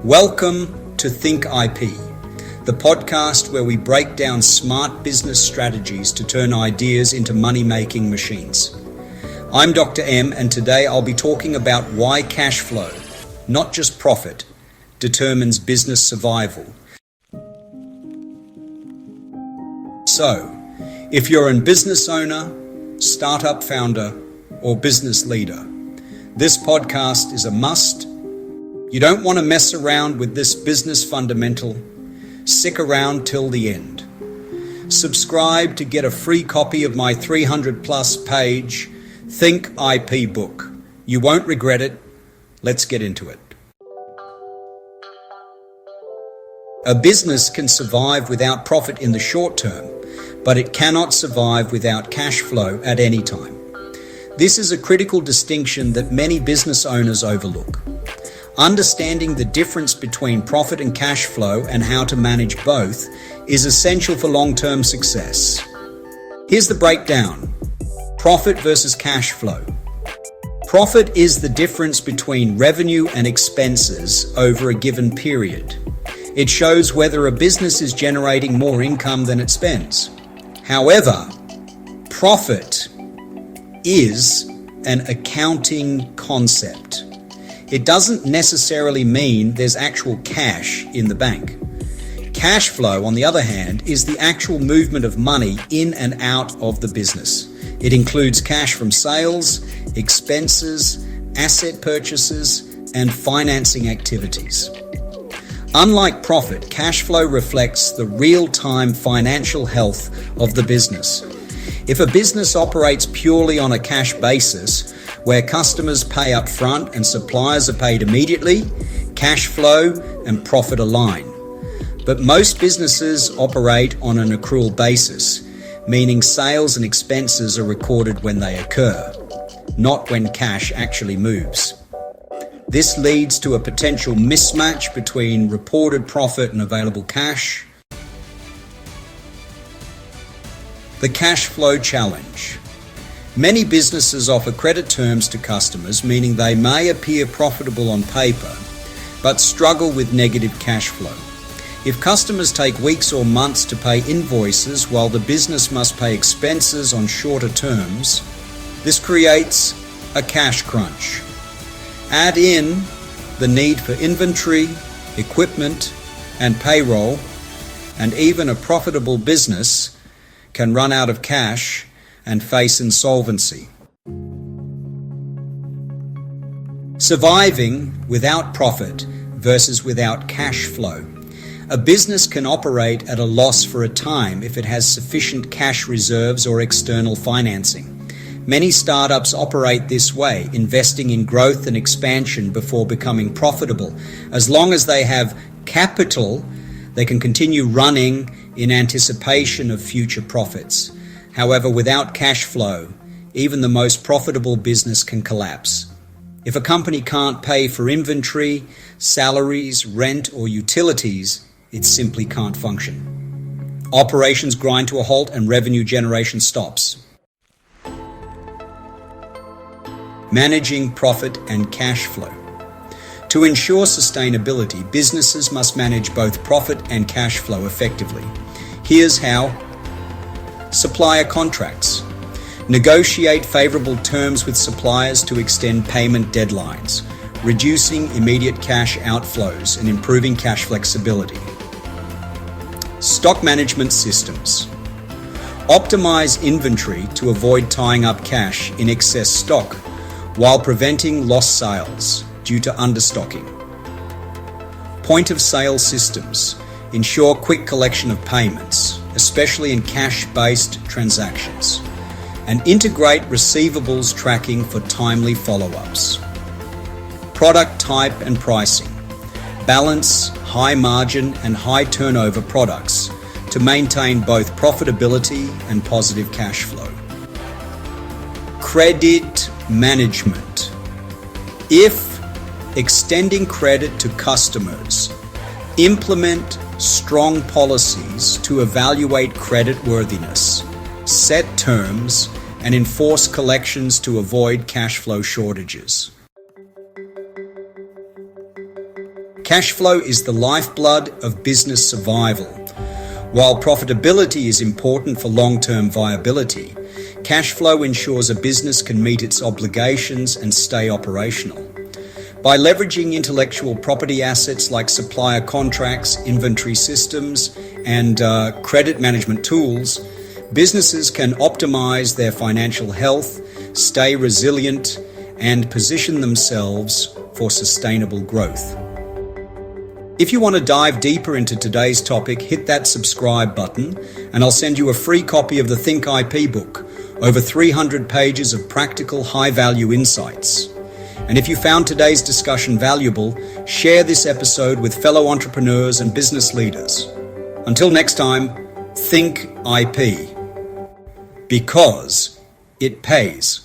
Welcome to Think IP, the podcast where we break down smart business strategies to turn ideas into money-making machines. I'm Dr. M, and today I'll be talking about why cash flow, not just profit, determines business survival. So, if you're a business owner, startup founder, or business leader, this podcast is a must. You don't want to mess around with this business fundamental. Stick around till the end. Subscribe to get a free copy of my 300+ page Think IP book. You won't regret it. Let's get into it. A business can survive without profit in the short term, but it cannot survive without cash flow at any time. This is a critical distinction that many business owners overlook. Understanding the difference between profit and cash flow and how to manage both is essential for long-term success. Here's the breakdown. Profit versus cash flow. Profit is the difference between revenue and expenses over a given period. It shows whether a business is generating more income than it spends. However, profit is an accounting concept. It doesn't necessarily mean there's actual cash in the bank. Cash flow, on the other hand, is the actual movement of money in and out of the business. It includes cash from sales, expenses, asset purchases, and financing activities. Unlike profit, cash flow reflects the real-time financial health of the business. If a business operates purely on a cash basis, where customers pay up front and suppliers are paid immediately, cash flow and profit align. But most businesses operate on an accrual basis, meaning sales and expenses are recorded when they occur, not when cash actually moves. This leads to a potential mismatch between reported profit and available cash. The cash flow challenge. Many businesses offer credit terms to customers, meaning they may appear profitable on paper, but struggle with negative cash flow. If customers take weeks or months to pay invoices while the business must pay expenses on shorter terms, this creates a cash crunch. Add in the need for inventory, equipment, and payroll, and even a profitable business can run out of cash and face insolvency. Surviving without profit versus without cash flow. A business can operate at a loss for a time if it has sufficient cash reserves or external financing. Many startups operate this way, investing in growth and expansion before becoming profitable. As long as they have capital, they can continue running in anticipation of future profits. However, without cash flow, even the most profitable business can collapse. If a company can't pay for inventory, salaries, rent, or utilities, it simply can't function. Operations grind to a halt and revenue generation stops. Managing profit and cash flow. To ensure sustainability, businesses must manage both profit and cash flow effectively. Here's how. Supplier contracts. Negotiate favorable terms with suppliers to extend payment deadlines, reducing immediate cash outflows and improving cash flexibility. Stock management systems. Optimize inventory to avoid tying up cash in excess stock while preventing lost sales due to understocking. Point of sale systems. Ensure quick collection of payments, especially in cash-based transactions, and integrate receivables tracking for timely follow-ups. Product type and pricing. Balance high margin and high turnover products to maintain both profitability and positive cash flow. Credit management. If extending credit to customers, implement strong policies to evaluate creditworthiness, set terms, and enforce collections to avoid cash flow shortages. Cash flow is the lifeblood of business survival. While profitability is important for long-term viability, cash flow ensures a business can meet its obligations and stay operational. By leveraging intellectual property assets like supplier contracts, inventory systems, and credit management tools, businesses can optimize their financial health, stay resilient, and position themselves for sustainable growth. If you want to dive deeper into today's topic, hit that subscribe button, and I'll send you a free copy of the Think IP book, over 300 pages of practical, high-value insights. And if you found today's discussion valuable, share this episode with fellow entrepreneurs and business leaders. Until next time, think IP. Because it pays.